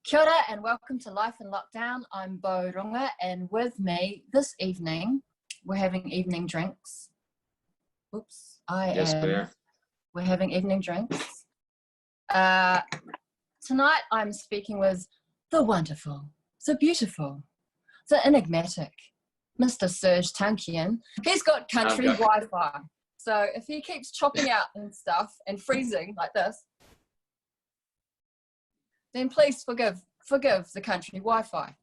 Kia ora and welcome to Life in Lockdown. I'm Bo Runga, and with me this evening, we're having evening drinks. Oops, we're having evening drinks. Tonight I'm speaking with the wonderful, the beautiful, the enigmatic, Mr. Serj Tankian. He's got country Wi-Fi, so if he keeps chopping out and stuff and freezing like this, then please forgive the country Wi-Fi.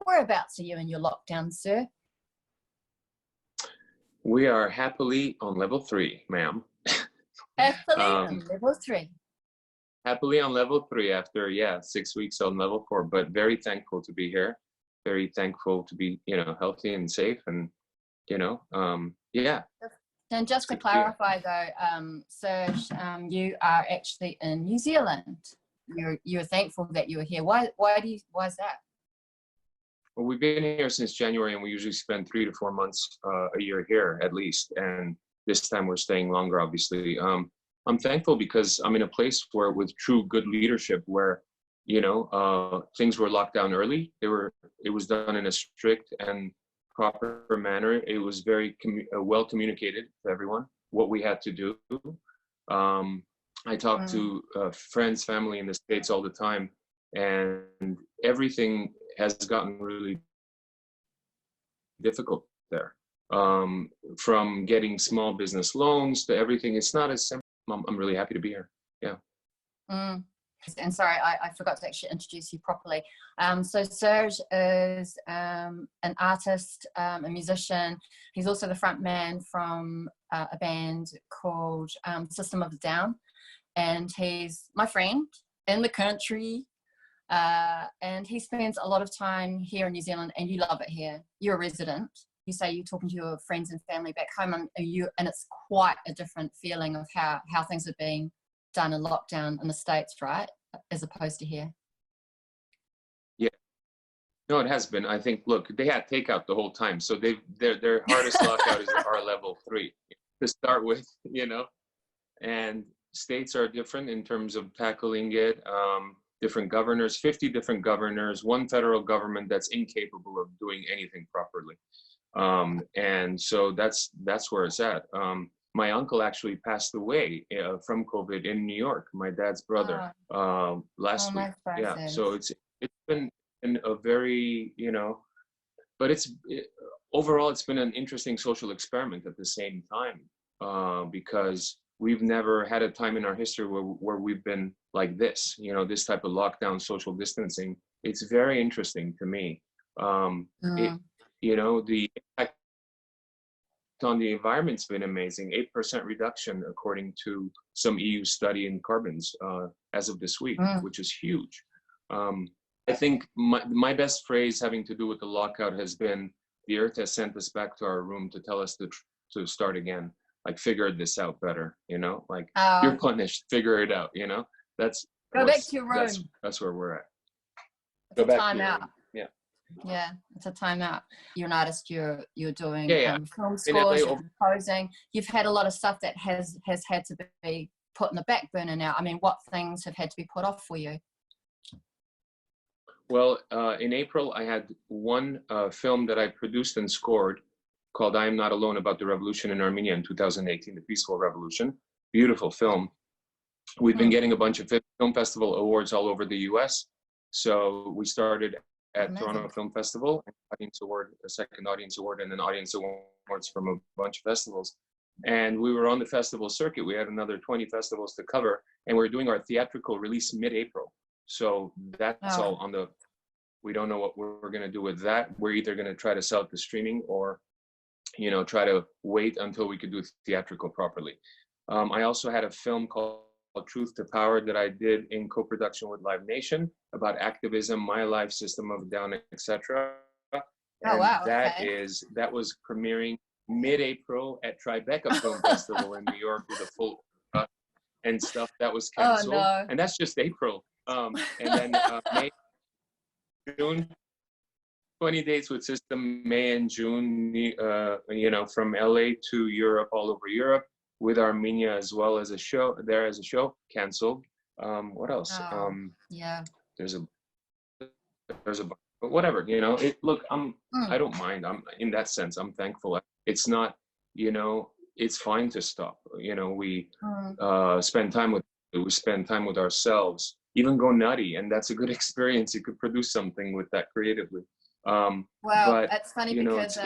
Whereabouts are you in your lockdown, sir? We are happily on level 3, ma'am. Happily on level 3. Happily on level 3 after 6 weeks on level 4, but very thankful to be here. Very thankful to be, healthy and safe, and And just to clarify though, Serj, you are actually in New Zealand. You're thankful that you were here. Why is that? Well, we've been here since January, and we usually spend 3 to 4 months a year here at least. And this time we're staying longer, obviously. I'm thankful because I'm in a place where, with true good leadership, where things were locked down early. It was done in a strict and proper manner. It was very well communicated to everyone what we had to do. I talk to friends, family in the States all the time, and everything has gotten really difficult there. From getting small business loans to everything, it's not as simple. I'm really happy to be here. Yeah. And sorry, I forgot to actually introduce you properly. So Serj is an artist, a musician. He's also the front man from a band called System of a Down. And he's my friend in the country. And he spends a lot of time here in New Zealand, and you love it here. You're a resident. You say you're talking to your friends and family back home, and it's quite a different feeling of how things are being done in lockdown in the States, right? As opposed to here. Yeah. No, it has been. I think, look, they had takeout the whole time. So their hardest lockout is our level 3 to start with, and states are different in terms of tackling it. Different governors, 50 different governors, one federal government that's incapable of doing anything properly. And so that's where it's at. My uncle actually passed away from COVID in New York, my dad's brother, last week. Yeah, so it's been a very, but overall it's been an interesting social experiment at the same time, because we've never had a time in our history where we've been like this, this type of lockdown, social distancing. It's very interesting to me. The impact on the environment's been amazing. 8% reduction according to some EU study in carbons as of this week, which is huge. I think my best phrase having to do with the lockout has been, the earth has sent us back to our room to tell us to start again. Like, figure this out better, you're punished, figure it out, Go back to your room. That's where we're at. It's a timeout. Yeah, it's a timeout. You're an artist, you're doing film scores, you're composing. You've had a lot of stuff that has had to be put in the back burner now. I mean, what things have had to be put off for you? Well, in April, I had one film that I produced and scored called I Am Not Alone, about the revolution in Armenia in 2018, the peaceful revolution. Beautiful film. We've been getting a bunch of film festival awards all over the US. So we started at Toronto Film Festival, audience award, a second audience award, and then audience awards from a bunch of festivals. And we were on the festival circuit. We had another 20 festivals to cover, and we're doing our theatrical release mid-April. So that's all on the, we don't know what we're going to do with that. We're either going to try to sell it to streaming or, try to wait until we could do theatrical properly. I also had a film called Truth to Power that I did in co-production with Live Nation about activism, my life, System of a Down, etc. That was premiering mid-April at Tribeca Film Festival in New York with a full and stuff that was canceled. And that's just April. And then May, June, 20 days with System, May and June, from LA to Europe, all over Europe, with Armenia as well as a show, canceled. What else? there's a but whatever, you know. Look, I don't mind. I'm in that sense, I'm thankful. It's not, you know, it's fine to stop. You know, we spend time with ourselves, even go nutty, and that's a good experience. You could produce something with that creatively. Well, But it's funny you know, because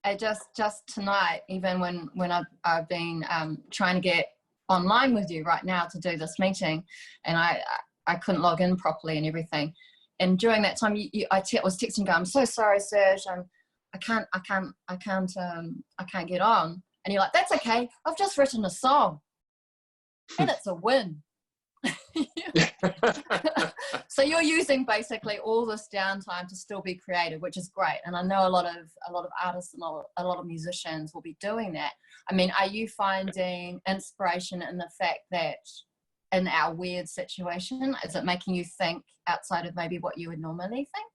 I just tonight, even when I've been trying to get online with you right now to do this meeting, and I couldn't log in properly and everything. And during that time, I was texting, going, "I'm so sorry, Serj. I can't get on." And you're like, "That's okay. I've just written a song, and it's a win." So you're using basically all this downtime to still be creative, which is great. And I know a lot of artists and a lot of musicians will be doing that. I mean, are you finding inspiration in the fact that in our weird situation, is it making you think outside of maybe what you would normally think?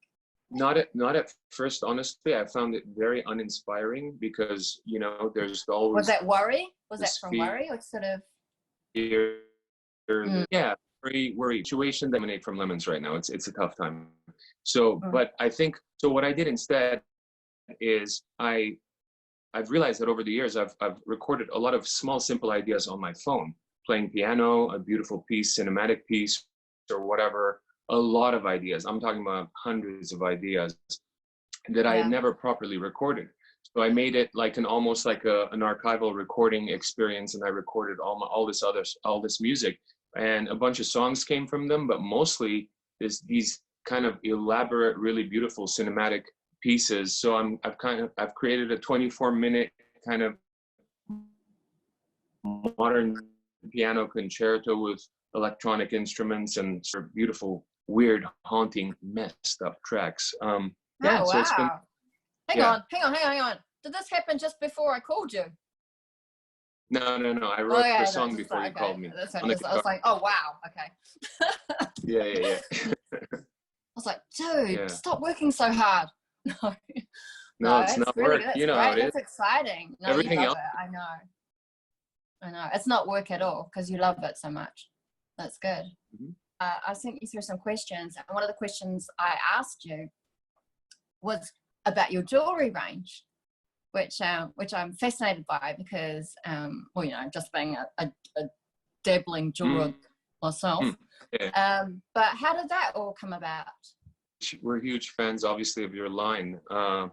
Not at first, honestly. I found it very uninspiring because, you know, there's always. Was that worry? Was that from worry, or sort of? Fear, yeah, very worried. Situation that emanate from lemons right now. It's a tough time. So, but I think so. What I did instead is I've realized that over the years I've recorded a lot of small, simple ideas on my phone, playing piano, a beautiful piece, cinematic piece, or whatever. A lot of ideas. I'm talking about hundreds of ideas that I had never properly recorded. So I made it like almost like an archival recording experience, and I recorded all this music, and a bunch of songs came from them, but mostly these kind of elaborate, really beautiful cinematic pieces. So I've created a 24-minute kind of modern piano concerto with electronic instruments and sort of beautiful, weird, haunting, messed up tracks. Oh, wow. So it's been, hang on. Did this happen just before I called you? No. I wrote the song before you called me. I was like, oh, wow. Okay. Yeah. I was like, dude, stop working so hard. No, it's not work. That's you know great. how it is. That's exciting. No, Everything you love else. it. I know. It's not work at all because you love it so much. That's good. Mm-hmm. I sent you through some questions, and one of the questions I asked you was about your jewelry range, which I'm fascinated by because, well, you know, just being a dabbling jeweler myself. Yeah. But how did that all come about? We're huge fans, obviously, of your line. And,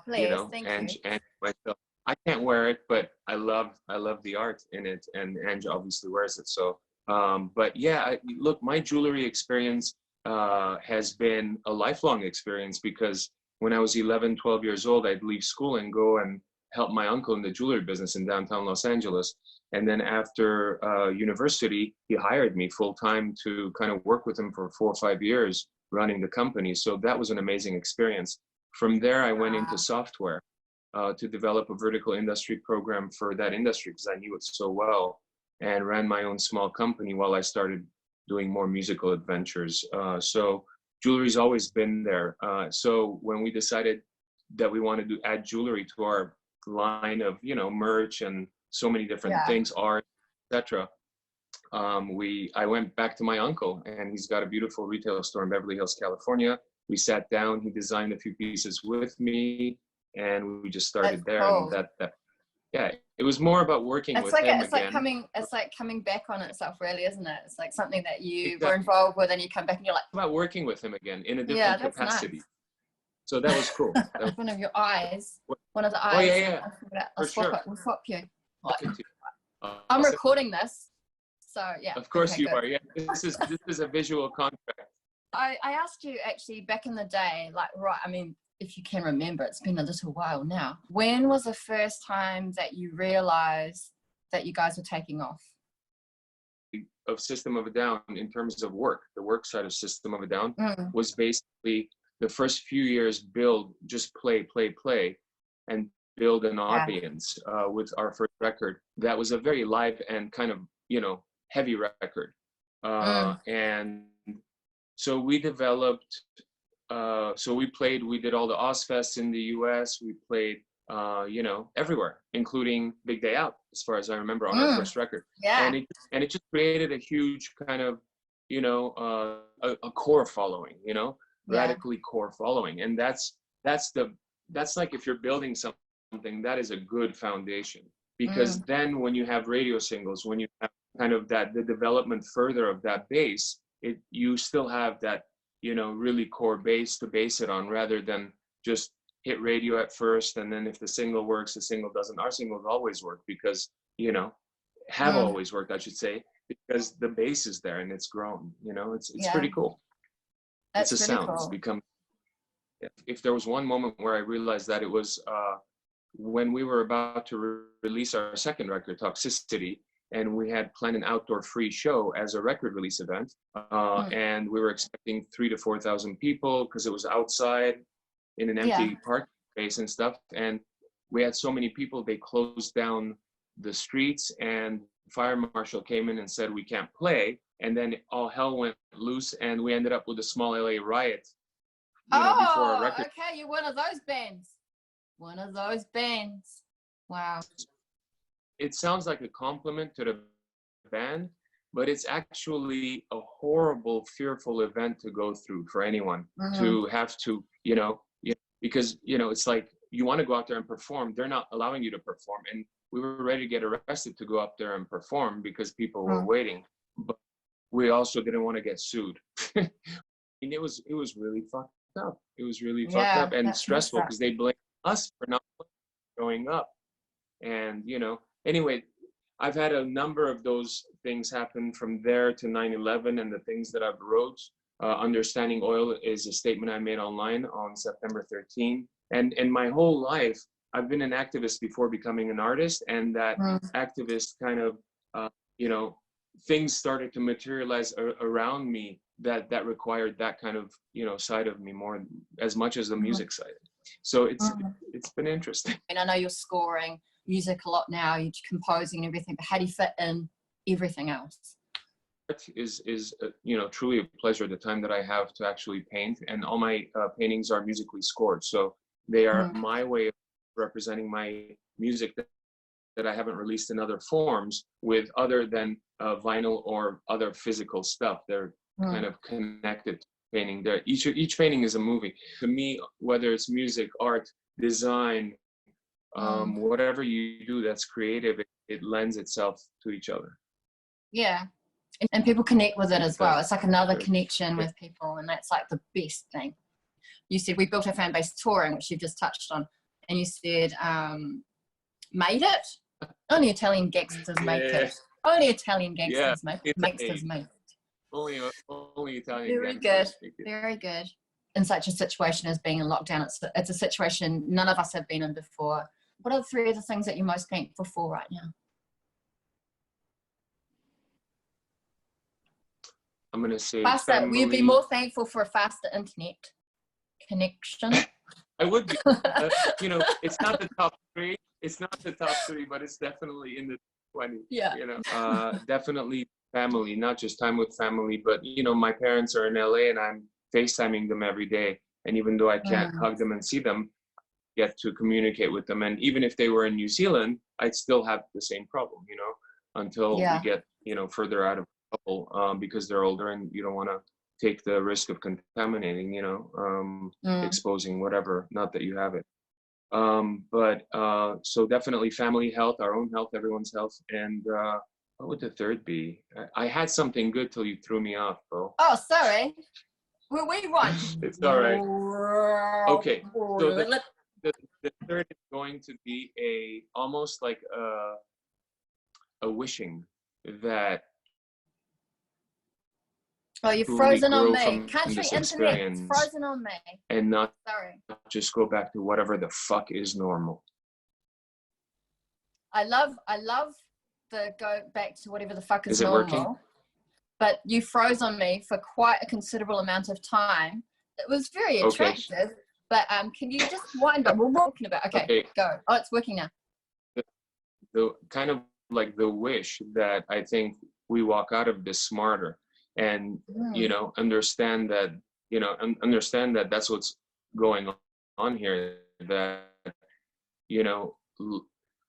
please, you know, thank and you. And myself, I can't wear it, but I love the art in it, and Ange obviously wears it. So, but yeah, look, my jewelry experience has been a lifelong experience because when I was 11, 12 years old, I'd leave school and go and help my uncle in the jewelry business in downtown Los Angeles. And then after university, he hired me full time to kind of work with him for 4 or 5 years running the company. So that was an amazing experience. From there, I went into software to develop a vertical industry program for that industry because I knew it so well, and ran my own small company while I started doing more musical adventures. So jewelry's always been there. So when we decided that we wanted to add jewelry to our line of, you know, merch and so many different things, art, etc., I went back to my uncle, and he's got a beautiful retail store in Beverly Hills, California. We sat down, he designed a few pieces with me, and we just started there. Cool. And yeah, it was more about working with him again. It's like coming back on itself, really, isn't it? It's like something that you were involved with, and you come back and you're like, about working with him again in a different capacity. Nice. So that was cool. That was, one of your eyes, one of the eyes. Oh yeah. I'll swap it. We'll swap you. I'm recording this, so yeah. Of course you are. Yeah, this is a visual contract. I asked you actually back in the day, like, right, I mean, if you can remember, it's been a little while now. When was the first time that you realized that you guys were taking off? Of System of a Down, in terms of work, the work side of System of a Down was basically the first few years just play, and build an audience with our first record. That was a very live and kind of, you know, heavy record. And so we developed, we did all the Ozfests in the US. We played, you know, everywhere, including Big Day Out, as far as I remember, on our first record. Yeah. And it just created a huge kind of you know, a core following, you know, Yeah. radically core following. And that's like, if you're building something, that is a good foundation, because then when you have radio singles, when you have kind of the development further of that base, you still have that, you know, really core base to base it on, rather than just hit radio at first, and then if the single works, the single doesn't. Our singles always work because, you know, have always worked, I should say, because the base is there and it's grown, you know. It's pretty cool. That's it's a really sound. cool. It's become, if there was one moment where I realized that, it was when we were about to release our second record, Toxicity, and we had planned an outdoor free show as a record release event, and we were expecting 3,000 to 4,000 people, because it was outside in an empty parking space and stuff. And we had so many people, they closed down the streets, and fire marshal came in and said we can't play. And then all hell went loose, and we ended up with a small LA riot, you know, before our record. Okay, you're one of those bands. One of those bands. Wow. It sounds like a compliment to the band, but it's actually a horrible, fearful event to go through for anyone, to have to, you know, because, you know, it's like, you want to go out there and perform. They're not allowing you to perform. And we were ready to get arrested to go up there and perform because people were waiting. But we also didn't want to get sued. And it was really fucked up. It was really fucked up and stressful, because they blame us for not showing up. And, you know, anyway, I've had a number of those things happen from there to 9/11, and the things that I've wrote. Understanding Oil is a statement I made online on September 13. And in my whole life, I've been an activist before becoming an artist, and that activist kind of, you know, things started to materialize around me that required that kind of, you know, side of me more, as much as the music side. So it's been interesting. And I know you're scoring music a lot now, you're composing and everything, but how do you fit in everything else? Is you know, truly a pleasure, the time that I have to actually paint, and all my paintings are musically scored, so they are my way of representing my music that I haven't released in other forms, with other than vinyl or other physical stuff. They're kind of connected to painting. There, each painting is a movie to me, whether it's music, art, design, whatever you do that's creative, it lends itself to each other. Yeah. And people connect with it as well. It's like another connection with people, and that's like the best thing. You said we built our fan base touring, which you've just touched on, and you said made it. Only Italian gangsters make it. Only Italian gangsters make it. Only Italian. Very good. Very good. In such a situation as being in lockdown, it's a situation none of us have been in before. What are the 3 other things that you're most thankful for right now? I'm going to say faster. Will you be more thankful for a faster internet connection? I would be. You know, it's not the top 3. It's not the top 3, but it's definitely in the 20. Yeah. You know, definitely family, not just time with family, but, you know, my parents are in LA, and I'm FaceTiming them every day. And even though I can't hug them and see them, I get to communicate with them. And even if they were in New Zealand, I'd still have the same problem, you know, until we get, you know, further out of trouble, because they're older, and you don't want to take the risk of contaminating, you know, exposing whatever, not that you have it. But so definitely family, health, our own health, everyone's health. And what would the third be? I had something good till you threw me off, bro. Oh, sorry. Will we run? It's all right. Okay. So the third is going to be almost like a wishing that. Oh, you're frozen on me. Country internet, it's frozen on me. And not sorry. Just go back to whatever the fuck is normal. I love the go back to whatever the fuck is normal. Working? But you froze on me for quite a considerable amount of time. It was very attractive. But can you just wind up? We're talking about. Okay, go. Oh, it's working now. The kind of like the wish that I think we walk out of this smarter. And, you know, understand that that's what's going on here, that, you know,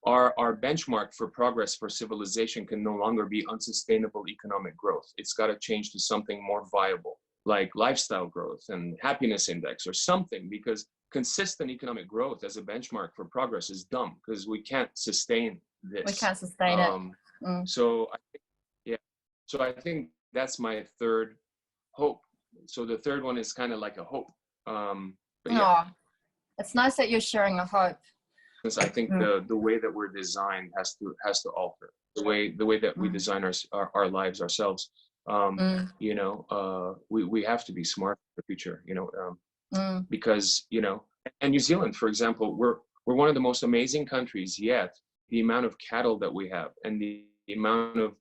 our benchmark for progress for civilization can no longer be unsustainable economic growth. It's got to change to something more viable, like lifestyle growth and happiness index or something, because consistent economic growth as a benchmark for progress is dumb, because we can't sustain this. We can't sustain it. So so I think that's my third hope. So the third one is kind of like a hope. It's nice that you're sharing a hope. Because I think the way that we're designed has to alter. The way that we design our lives ourselves. You know, we have to be smart for the future. You know, because you know, and New Zealand, for example, we're one of the most amazing countries yet. The amount of cattle that we have and the amount of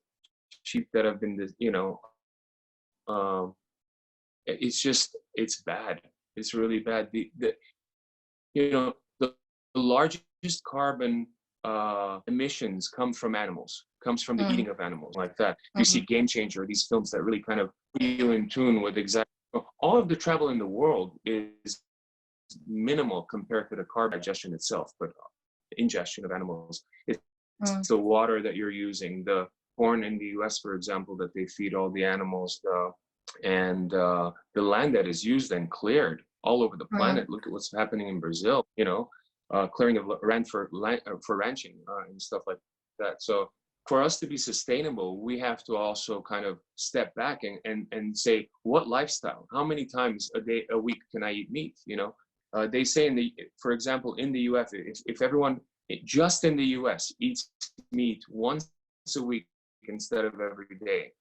sheep that have been, you know, it's bad. It's really bad. You know, the largest largest carbon emissions come from animals, comes from the eating of animals like that. You see Game Changer, these films that really kind of put you in tune with exactly, all of the travel in the world is minimal compared to the carbon digestion itself, but ingestion of animals. It's the water that you're using, the corn in the US, for example, that they feed all the animals, and the land that is used and cleared all over the planet. Look at what's happening in Brazil, you know, clearing of land for ranching and stuff like that. So for us to be sustainable, we have to also kind of step back and say, what lifestyle? How many times a week can I eat meat? You know, they say for example, in the US, if everyone just in the US eats meat once a week instead of every day,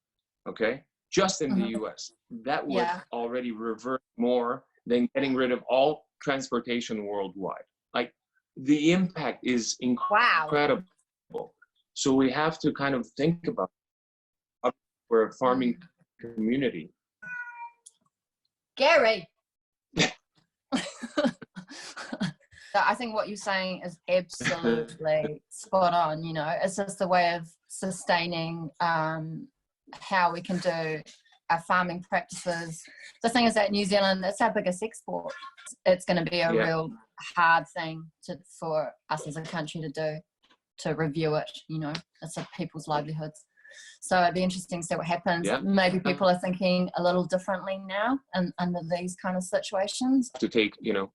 okay? Just in the US, that would already revert more than getting rid of all transportation worldwide. Like, the impact is incredible. Wow. So we have to kind of think about it. We're a farming community. Gary. I think what you're saying is absolutely spot on. You know, it's just a way of sustaining how we can do our farming practices. The thing is that New Zealand, it's our biggest export. It's going to be a real hard thing for us as a country to do, to review it. You know, it's people's livelihoods. So it'd be interesting to see what happens. Maybe people are thinking a little differently now and under these kind of situations. To take, you know,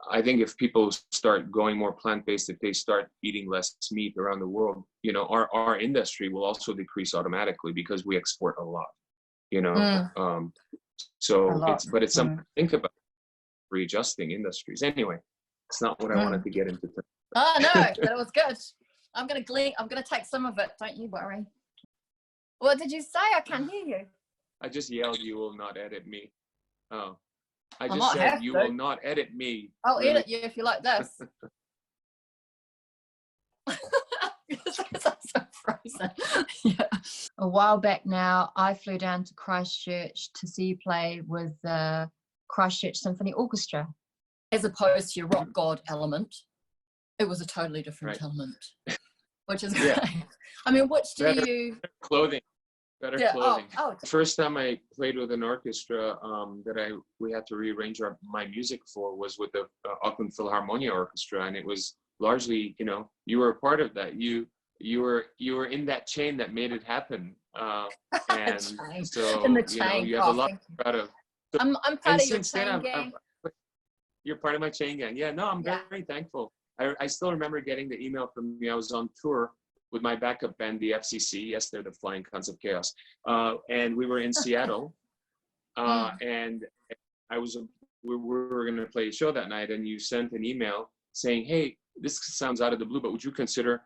I think if people start going more plant-based, if they start eating less meat around the world, you know, our industry will also decrease automatically because we export a lot, you know. So it's something to think about, readjusting industries. Anyway, it's not what I wanted to get into. Oh no, that was good. I'm gonna take some of it. Don't you worry. What did you say? I can't hear you. I just yelled, "You will not edit me." Oh. I just said you will not edit me. I'll edit you if you like this. Because I'm so frozen. A while back now, I flew down to Christchurch to see you play with the Christchurch Symphony Orchestra. As opposed to your rock god element, it was a totally different element, which is great. I mean, which do you... Clothing. Better clothing. The first time I played with an orchestra we had to rearrange my music for was with the Auckland Philharmonia Orchestra, and it was largely, you know, you were a part of that. You were in that chain that made it happen, and so in the chain. You know, you have a lot to be proud of. So, I'm proud of your chain gang. You're part of my chain gang. Yeah, no, I'm very thankful. I still remember getting the email from you. I was on tour with my backup band, the FCC. Yes, they're the Flying Cons of Chaos. And we were in Seattle, and we were going to play a show that night, and you sent an email saying, "Hey, this sounds out of the blue, but would you consider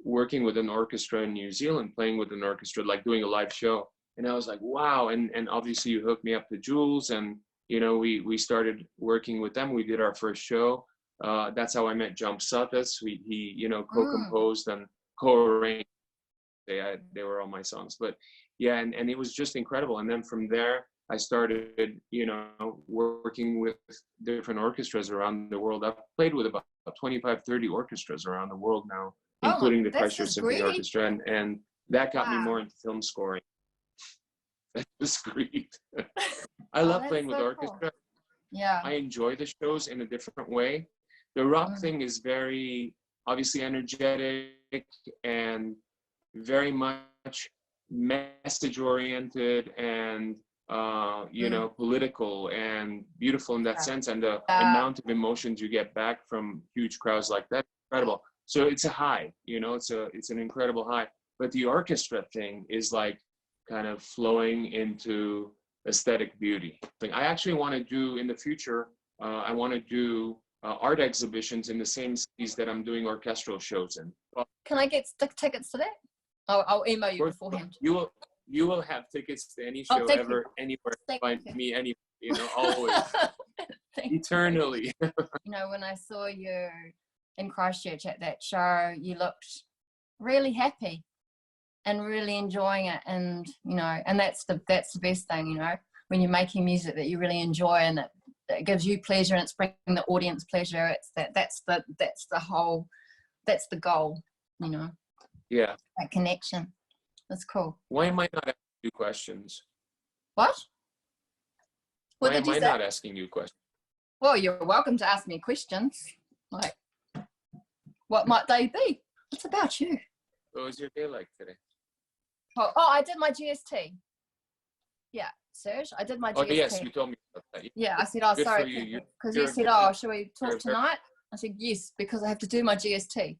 working with an orchestra in New Zealand, playing with an orchestra, like doing a live show?" And I was like, wow. And obviously you hooked me up to Jules, and, you know, we started working with them. We did our first show. That's how I met Jump Satas. He, you know, co-composed and co-arranged. They were all my songs, but yeah, and it was just incredible. And then from there, I started, you know, working with different orchestras around the world. I've played with about 25, 30 orchestras around the world now, including the Christchurch Symphony Orchestra, and that got me more into film scoring. That was great. I love playing with orchestra. Cool. Yeah, I enjoy the shows in a different way. The rock thing is very obviously energetic and very much message oriented and you know, political and beautiful in that sense, and the amount of emotions you get back from huge crowds like that, incredible. So it's a high, you know, it's an incredible high. But the orchestra thing is like kind of flowing into aesthetic beauty. I actually want to do in the future, I want to do art exhibitions in the same cities that I'm doing orchestral shows in. Can I get tickets to that? I'll email you beforehand. You will have tickets to any show ever, anywhere. Find me, any, you know, always, eternally. You know, when I saw you in Christchurch at that show, you looked really happy and really enjoying it, and you know, and that's the best thing, you know, when you're making music that you really enjoy and that gives you pleasure and it's bringing the audience pleasure. It's that's the goal, you know. Yeah. That connection. That's cool. Why am I not asking you questions? What? Why am I not asking you questions? Well, you're welcome to ask me questions. Like, what might they be? It's about you. What was your day like today? Oh, I did my GST. Yeah, Serge, I did my GST. Oh, yes, you told me about that. Yeah, I said, oh, good sorry, because you said, oh, shall we talk tonight? I said, yes, because I have to do my GST.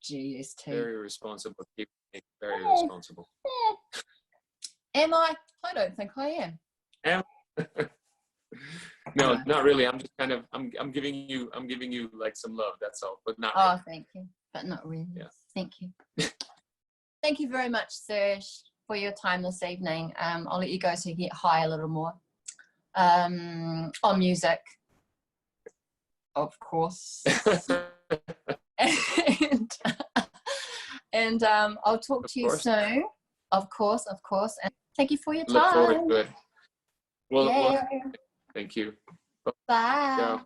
GST. Very responsible. Very responsible. Am I? I don't think I am. No, not really. I'm just kind of I'm giving you like some love, that's all, but not really. Oh, thank you, but not really. Yeah. Thank you. Thank you very much, Serj, for your time this evening. I'll let you go so you get high a little more on music, of course. and I'll talk to you soon. Of course. And thank you for your time. Look forward to it. Well, yeah. Thank you. Bye. Ciao.